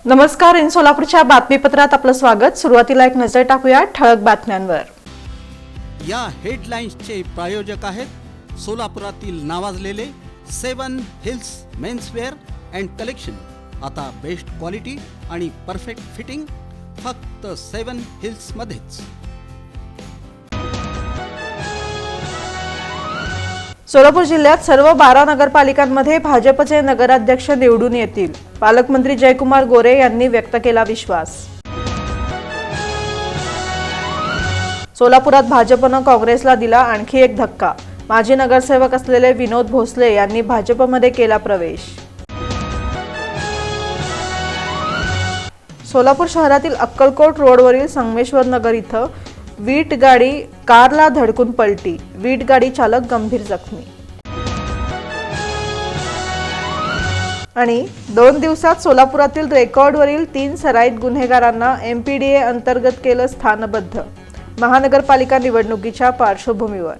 नमस्कार. इन सोलापूरच्या बातमीपत्रात आपलं स्वागत. सुरुवातीला एक नजर टाकूया ठळक बातम्यांवर. या हेडलाईन्सचे प्रायोजक आहेत सोलापुरातील नावाजलेले 7 हिल्स मेन्सवेअर अँड कलेक्शन. आता बेस्ट क्वालिटी आणि परफेक्ट फिटिंग फक्त 7 हिल्स मध्येच. सोलापूर जिल्ह्यात सर्व 12 नगरपालिकांमध्ये भाजपचे नगराध्यक्ष निवडून येतील. पालकमंत्री जयकुमार गोरे यांनी व्यक्त केला विश्वास. सोलापुरात भाजपनं काँग्रेसला दिला आणखी एक धक्का. माजी नगरसेवक असलेले विनोद भोसले यांनी भाजपमध्ये केला प्रवेश. सोलापूर शहरातील अक्कलकोट रोडवरील संगमेश्वर नगर इथं वीट गाडी कारला धडकून पलटी. वीट गाडी चालक गंभीर जखमी. आणि 2 दिवसात सोलापुरातील रेकॉर्डवरील 3 सराईत गुन्हेगारांना MPDA अंतर्गत केलं स्थानबद्ध. महानगरपालिका निवडणुकीच्या पार्श्वभूमीवर